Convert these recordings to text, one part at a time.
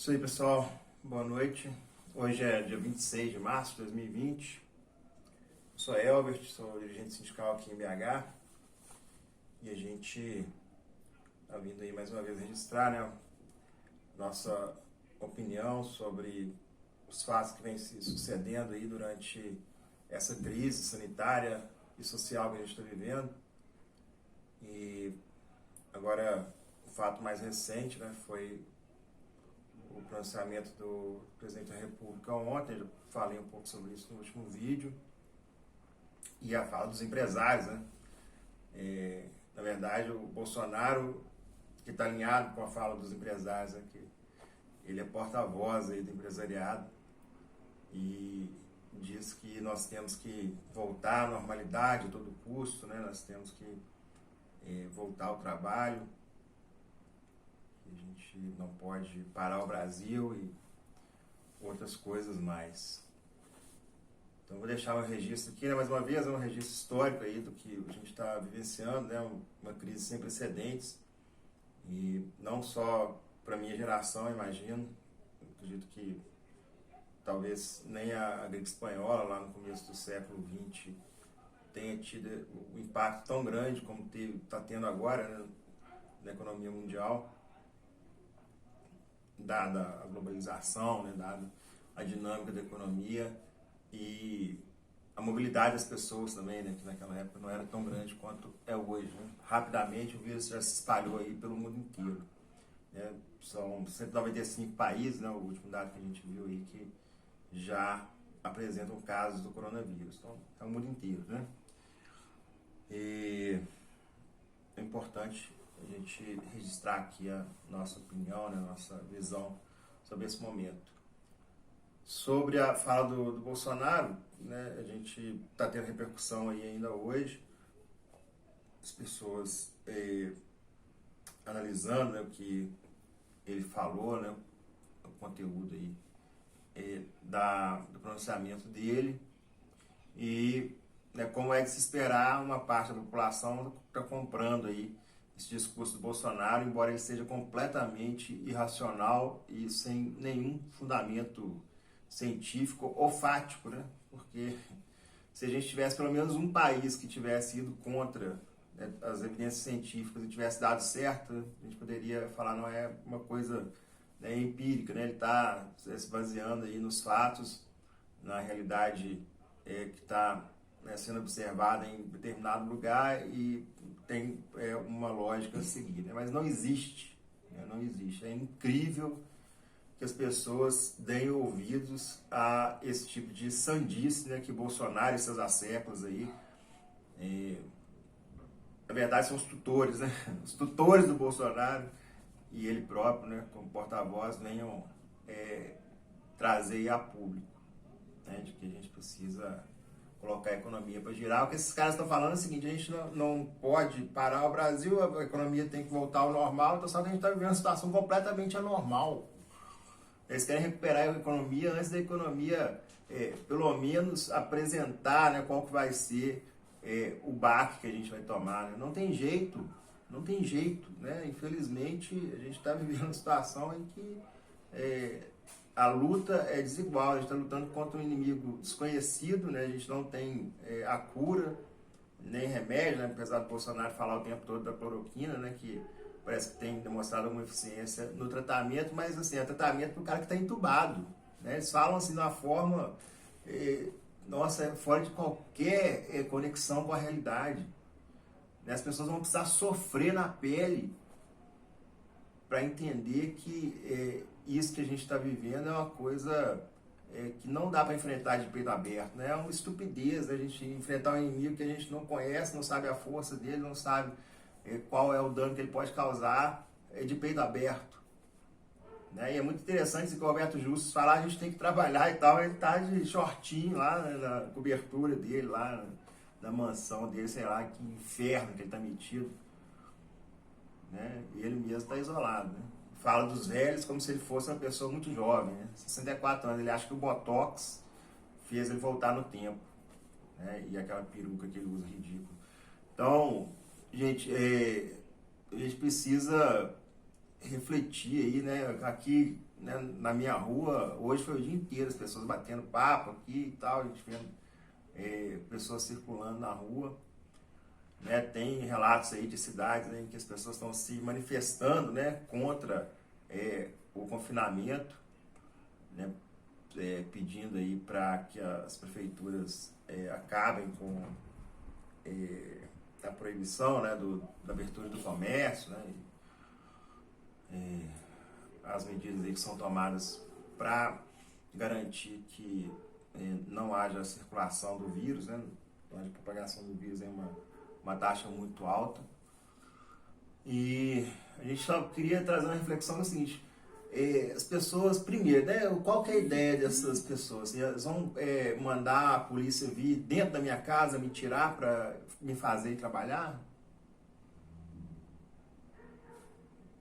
Isso aí, pessoal. Boa noite. Hoje é dia 26 de março de 2020. Eu sou Elbert, sou dirigente sindical aqui em BH. E a gente está vindo aí mais uma vez registrar, né, nossa opinião sobre os fatos que vêm se sucedendo aí durante essa crise sanitária e social que a gente está vivendo. E agora, o fato mais recente, né, foi o pronunciamento do presidente da República ontem. Eu falei um pouco sobre isso no último vídeo. E a fala dos empresários, né? Na verdade, o Bolsonaro, que está alinhado com a fala dos empresários, né, que ele é porta-voz aí do empresariado e diz que nós temos que voltar à normalidade a todo custo, né? Nós temos que voltar ao trabalho. A gente não pode parar o Brasil e outras coisas mais. Então vou deixar um registro aqui, né? Mais uma vez, é um registro histórico aí do que a gente está vivenciando, né? Uma crise sem precedentes. E não só para a minha geração, imagino. Eu acredito que talvez nem a gripe espanhola, lá no começo do século XX, tenha tido o impacto tão grande como está tendo agora, né, na economia mundial, dada a globalização, né, dada a dinâmica da economia e a mobilidade das pessoas também, né, que naquela época não era tão grande quanto é hoje, né. Rapidamente o vírus já se espalhou aí pelo mundo inteiro, né. São 195 países, né, o último dado que a gente viu aí, que já apresentam casos do coronavírus. Então é o mundo inteiro, né. E é importante a gente registrar aqui a nossa opinião, né, a nossa visão sobre esse momento. Sobre a fala do Bolsonaro, né, a gente está tendo repercussão aí ainda hoje, as pessoas analisando, né, o que ele falou, né, o conteúdo aí do pronunciamento dele e, né, como é de se esperar, uma parte da população está comprando aí esse discurso do Bolsonaro, embora ele seja completamente irracional e sem nenhum fundamento científico ou fático, né? Porque se a gente tivesse pelo menos um país que tivesse ido contra, né, as evidências científicas e tivesse dado certo, a gente poderia falar, não é uma coisa, né, empírica, né? Ele está se baseando aí nos fatos, na realidade que está, né, sendo observada em determinado lugar e tem uma lógica a seguir, né? Mas não existe, né? Não existe. É incrível que as pessoas deem ouvidos a esse tipo de sandice, né, que Bolsonaro e seus asseclas aí, na verdade são os tutores, né? Os tutores do Bolsonaro e ele próprio, né, como porta-voz, venham trazer a público, né, de que a gente precisa colocar a economia para girar. O que esses caras estão falando é o seguinte: a gente não pode parar o Brasil, a economia tem que voltar ao normal, então só que a gente está vivendo uma situação completamente anormal. Eles querem recuperar a economia antes da economia, pelo menos, apresentar, né, qual que vai ser o baque que a gente vai tomar, né? Não tem jeito, né? Infelizmente, a gente está vivendo uma situação em que a luta é desigual. A gente está lutando contra um inimigo desconhecido, né? A gente não tem a cura, nem remédio, né? Apesar do Bolsonaro falar o tempo todo da cloroquina, né, que parece que tem demonstrado alguma eficiência no tratamento, mas assim, é tratamento para o cara que está entubado, né? Eles falam assim de uma forma, nossa, fora de qualquer conexão com a realidade, né? As pessoas vão precisar sofrer na pele para entender que isso que a gente está vivendo é uma coisa que não dá para enfrentar de peito aberto, né? É uma estupidez, né? A gente enfrentar um inimigo que a gente não conhece, não sabe a força dele, não sabe qual é o dano que ele pode causar de peito aberto, né? E é muito interessante que o Roberto Justus falar, a gente tem que trabalhar e tal, ele tá de shortinho lá, né, na cobertura dele, lá na mansão dele, sei lá, que inferno que ele tá metido, né? E ele mesmo está isolado, né? Fala dos velhos como se ele fosse uma pessoa muito jovem, né? 64 anos, ele acha que o Botox fez ele voltar no tempo, né? E aquela peruca que ele usa ridícula. Então, gente, a gente precisa refletir aí, né? Aqui, né, na minha rua, hoje foi o dia inteiro, as pessoas batendo papo aqui e tal, a gente vendo pessoas circulando na rua, né? Tem relatos aí de cidades, né, em que as pessoas estão se manifestando, né, contra o confinamento, né, pedindo aí para que as prefeituras acabem com a proibição, né, da abertura do comércio, né, as medidas aí que são tomadas para garantir que não haja circulação do vírus, né, a propagação do vírus é uma taxa muito alta. E a gente só queria trazer uma reflexão no seguinte: as pessoas, primeiro, né, qual que é a ideia dessas pessoas? Elas vão mandar a polícia vir dentro da minha casa, me tirar para me fazer trabalhar?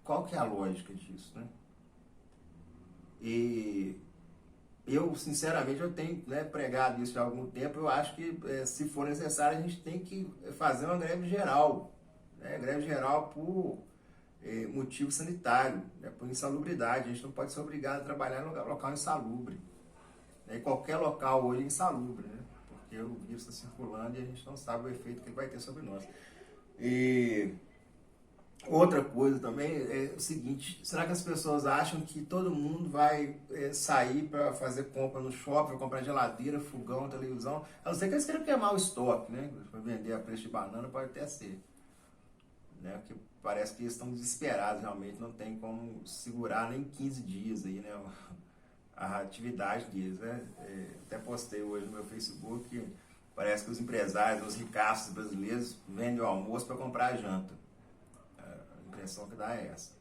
Qual que é a lógica disso, né? E eu, sinceramente, eu tenho, né, pregado isso há algum tempo. Eu acho que, se for necessário, a gente tem que fazer uma greve geral, né? Greve geral por motivo sanitário, né? Por insalubridade. A gente não pode ser obrigado a trabalhar em local insalubre, né? Qualquer local hoje é insalubre, né? Porque o vírus está circulando e a gente não sabe o efeito que ele vai ter sobre nós. E outra coisa também é o seguinte: será que as pessoas acham que todo mundo vai sair para fazer compra no shopping, vai comprar geladeira, fogão, televisão? A não ser que eles queiram queimar o estoque, né? Para vender a preço de banana pode até ser, né? Porque parece que eles estão desesperados, realmente não tem como segurar nem 15 dias aí, né, a atividade deles, né? Até postei hoje no meu Facebook que parece que os empresários, os ricaços brasileiros vendem o almoço para comprar a janta. A impressão que dá é essa.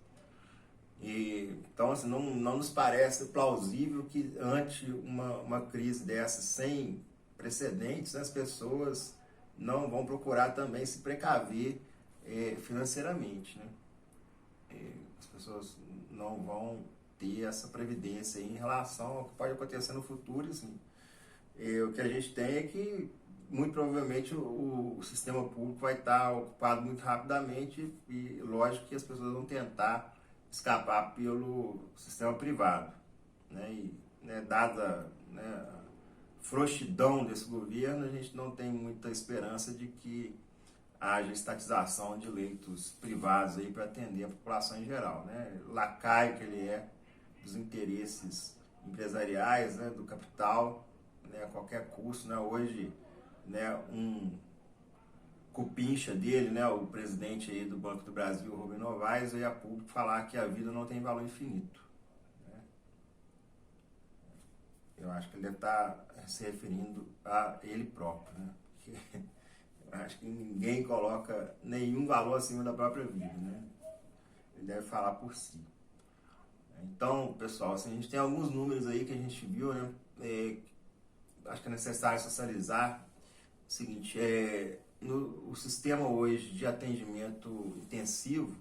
Então, assim, não nos parece plausível que ante uma crise dessa sem precedentes, né, as pessoas não vão procurar também se precaver financeiramente, né? As pessoas não vão ter essa previdência em relação ao que pode acontecer no futuro. Assim, o que a gente tem é que muito provavelmente o sistema público vai estar ocupado muito rapidamente e lógico que as pessoas vão tentar escapar pelo sistema privado, né? E, né, dada, né, a frouxidão desse governo, a gente não tem muita esperança de que haja estatização de leitos privados aí para atender a população em geral, né? Lacaio que ele é dos interesses empresariais, né, do capital, né, a qualquer custo, né? Hoje, né, um cupincha dele, né, o presidente aí do Banco do Brasil, Rubem Novaes, veio a público falar que a vida não tem valor infinito, né? Eu acho que ele deve estar se referindo a ele próprio, né? Porque acho que ninguém coloca nenhum valor acima da própria vida, né? Ele deve falar por si. Então, pessoal, assim, a gente tem alguns números aí que a gente viu, né? Acho que é necessário socializar o seguinte: o sistema hoje de atendimento intensivo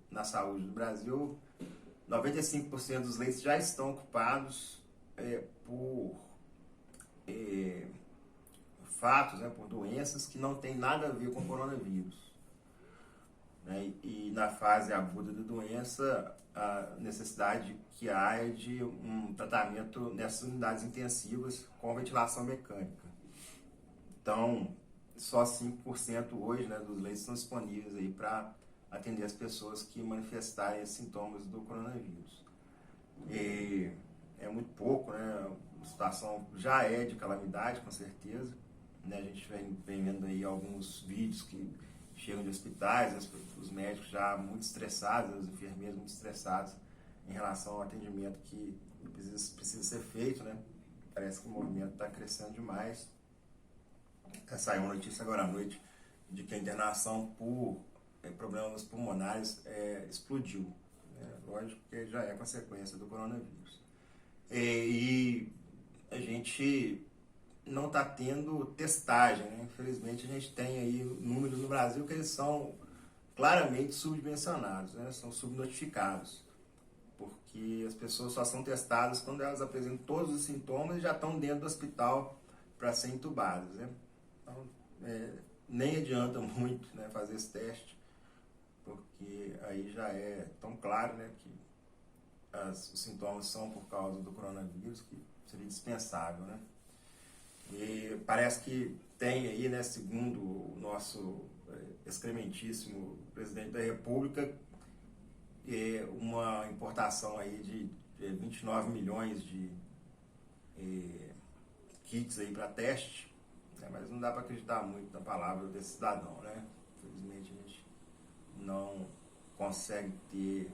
na saúde do Brasil, 95% dos leitos já estão ocupados por fatos, né, por doenças que não tem nada a ver com o coronavírus, né? E na fase aguda da doença, a necessidade que há é de um tratamento nessas unidades intensivas com ventilação mecânica. Então, só 5% hoje, né, dos leitos estão disponíveis aí para atender as pessoas que manifestarem esses sintomas do coronavírus. E é muito pouco, né? A situação já é de calamidade, com certeza, né? A gente vem vendo aí alguns vídeos que chegam de hospitais, os médicos já muito estressados, os enfermeiros muito estressados em relação ao atendimento que precisa ser feito, né? Parece que o movimento está crescendo demais. Saiu uma notícia agora à noite de que a internação por problemas pulmonares explodiu, né? Lógico que já é consequência do coronavírus. E a gente não está tendo testagem, né? Infelizmente a gente tem aí números no Brasil que eles são claramente subdimensionados, né? São subnotificados, porque as pessoas só são testadas quando elas apresentam todos os sintomas e já estão dentro do hospital para serem entubadas, né? Então, nem adianta muito, né, fazer esse teste, porque aí já é tão claro, né, que os sintomas são por causa do coronavírus, que seria dispensável, né? E parece que tem aí, né, segundo o nosso excrementíssimo presidente da República, uma importação aí de 29 milhões de kits aí para teste, né, mas não dá para acreditar muito na palavra desse cidadão, né? Infelizmente a gente não consegue ter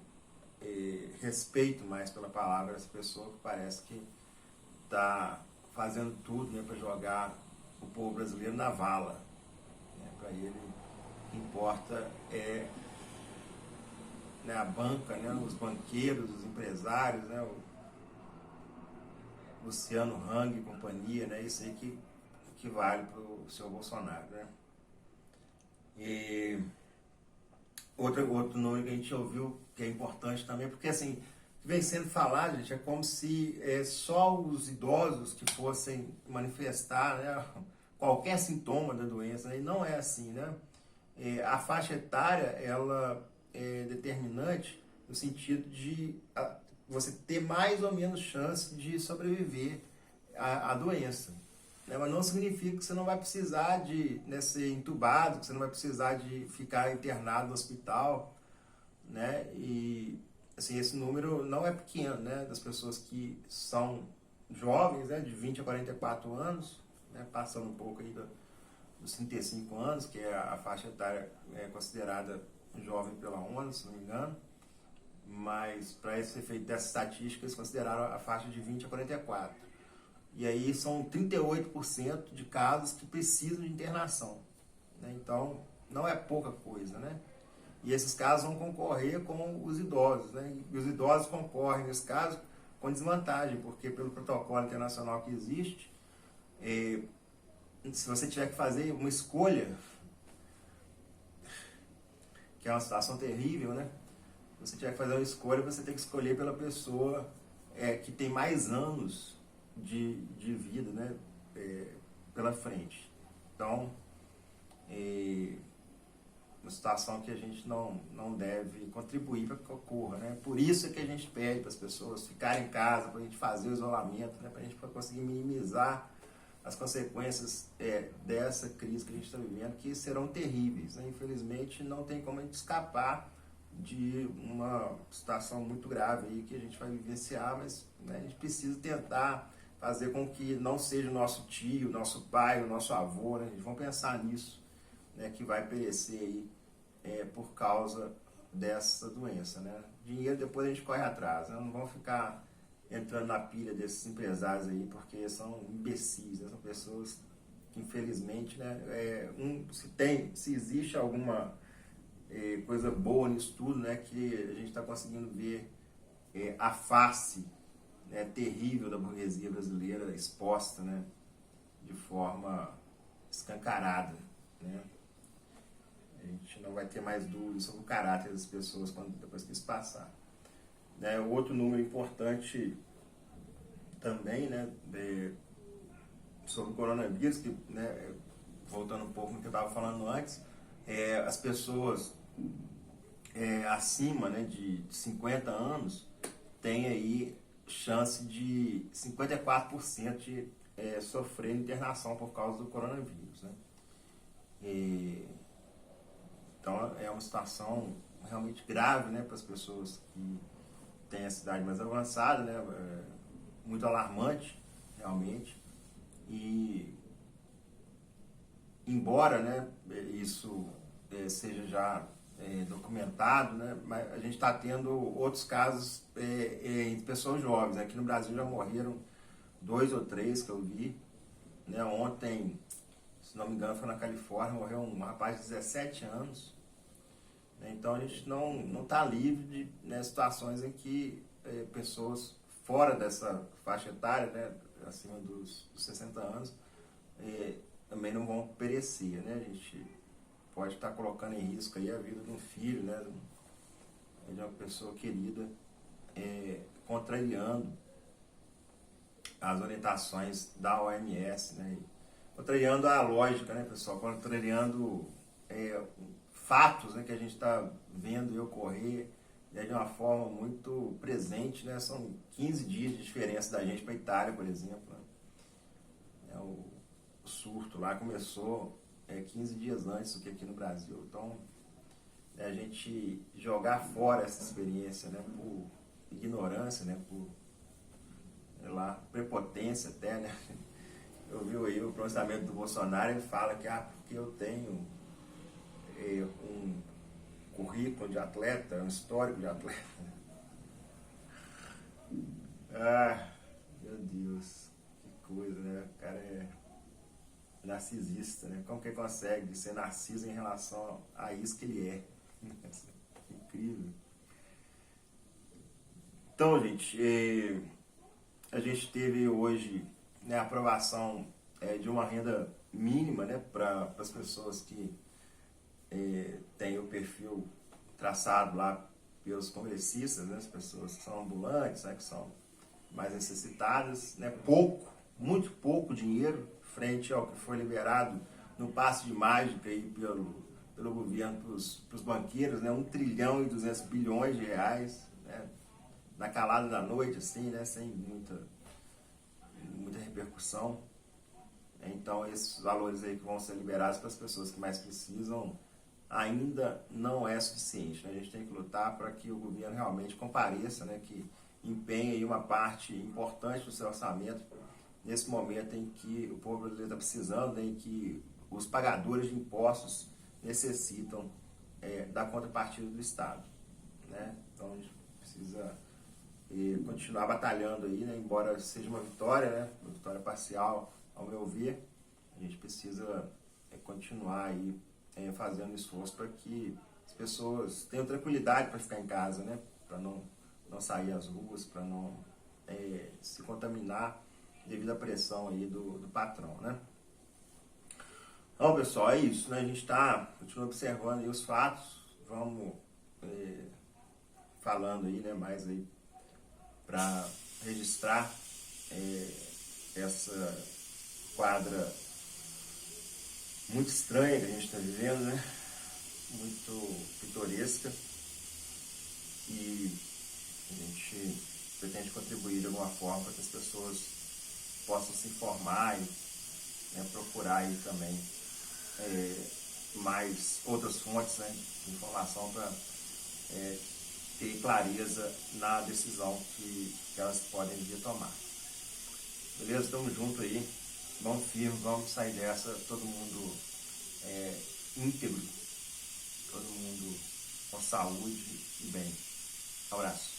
respeito mais pela palavra dessa pessoa, que parece que está fazendo tudo, né, para jogar o povo brasileiro na vala, né? Para ele o que importa é, né, a banca, né, os banqueiros, os empresários, né, o Luciano Hang e companhia, né, isso aí que vale para o senhor Bolsonaro, né? E outro número que a gente ouviu que é importante também, porque assim, vem sendo falado, gente, é como se só os idosos que fossem manifestar, né, qualquer sintoma da doença, e não é assim, né? A faixa etária, ela é determinante no sentido de você ter mais ou menos chance de sobreviver à doença, né? Mas não significa que você não vai precisar de, né, ser entubado, que você não vai precisar de ficar internado no hospital, né? E assim, esse número não é pequeno, né, das pessoas que são jovens, né, de 20 a 44 anos, né, passando um pouco aí dos 35 anos, que é a faixa etária considerada jovem pela ONU, se não me engano, mas para esse efeito dessa estatística, eles consideraram a faixa de 20 a 44. E aí são 38% de casos que precisam de internação, né? Então, não é pouca coisa, né? E esses casos vão concorrer com os idosos, né? E os idosos concorrem, nesse caso, com desvantagem, porque pelo protocolo internacional que existe, se você tiver que fazer uma escolha, que é uma situação terrível, né? Se você tiver que fazer uma escolha, você tem que escolher pela pessoa que tem mais anos de vida, né? Pela frente. Então, uma situação que a gente não deve contribuir para que ocorra, né? Por isso é que a gente pede para as pessoas ficarem em casa, para a gente fazer o isolamento, né? Para a gente conseguir minimizar as consequências dessa crise que a gente está vivendo, que serão terríveis, né? Infelizmente, não tem como a gente escapar de uma situação muito grave aí que a gente vai vivenciar, mas, né, a gente precisa tentar fazer com que não seja o nosso tio, nosso pai, o nosso avô, né? A gente vai pensar nisso, né, que vai perecer aí por causa dessa doença, né? Dinheiro depois a gente corre atrás, né? Não vamos ficar entrando na pilha desses empresários aí, porque são imbecis, né? São pessoas que infelizmente, né, se existe alguma coisa boa nisso tudo, né, que a gente está conseguindo ver a face, né, terrível da burguesia brasileira exposta, né, de forma escancarada, né? A gente não vai ter mais dúvidas sobre o caráter das pessoas depois que isso passar. Outro número importante também, né, sobre o coronavírus, que, né, voltando um pouco no que eu estava falando antes, as pessoas acima, né, de 50 anos têm aí chance de 54% de sofrer internação por causa do coronavírus, né? Então é uma situação realmente grave, né, para as pessoas que têm a idade mais avançada, né, muito alarmante realmente. E embora, né, isso seja já documentado, né, mas a gente está tendo outros casos de pessoas jovens. Aqui no Brasil já morreram 2 ou 3 que eu vi, né? Ontem, se não me engano, foi na Califórnia, morreu um rapaz de 17 anos. Né? Então a gente não está livre de, né, situações em que pessoas fora dessa faixa etária, né, acima dos 60 anos, também não vão perecer, né? A gente pode estar colocando em risco aí a vida de um filho, né, de uma pessoa querida, contrariando as orientações da OMS, né, contrariando a lógica, né, pessoal, contrariando fatos, né, que a gente está vendo e ocorrer, né, de uma forma muito presente, né? São 15 dias de diferença da gente para a Itália, por exemplo. Né? O surto lá começou 15 dias antes do que aqui no Brasil. Então, a gente jogar fora essa experiência, né, por ignorância, né, por, sei lá, prepotência até, né? Eu vi aí o pronunciamento do Bolsonaro, ele fala que porque eu tenho um currículo de atleta, um histórico de atleta. Meu Deus, que coisa, né? O cara é narcisista, né? Como que ele consegue ser narciso em relação a isso que ele é? Incrível. Então, gente, a gente teve hoje, né, a aprovação de uma renda mínima, né, para as pessoas que têm o perfil traçado lá pelos congressistas, né, as pessoas que são ambulantes, né, que são mais necessitadas, né, muito pouco dinheiro frente ao que foi liberado no passe de mágica aí pelo governo para os banqueiros, né, 1 trilhão e 200 bilhões de reais, né, na calada da noite, assim, né, sem muita repercussão. Então, esses valores aí que vão ser liberados para as pessoas que mais precisam ainda não é suficiente, né? A gente tem que lutar para que o governo realmente compareça, né, que empenhe aí uma parte importante do seu orçamento nesse momento em que o povo brasileiro está precisando, né, em que os pagadores de impostos necessitam da contrapartida do Estado, né? Então, a gente precisa continuar batalhando aí, né? Embora seja uma vitória, né? Uma vitória parcial, ao meu ver, a gente precisa continuar aí fazendo esforço para que as pessoas tenham tranquilidade para ficar em casa, né? Para não sair às ruas, para não se contaminar devido à pressão aí do patrão, né? Então, pessoal, é isso, né? A gente continua observando aí os fatos, vamos falando aí, né, mais aí para registrar essa quadra muito estranha que a gente está vivendo, né? Muito pitoresca, e a gente pretende contribuir de alguma forma para que as pessoas possam se informar e, né, procurar aí também mais outras fontes, né, de informação para ter clareza na decisão que elas podem vir a tomar. Beleza? Estamos juntos aí. Vamos firme, vamos sair dessa, todo mundo íntegro, todo mundo com saúde e bem. Abraço.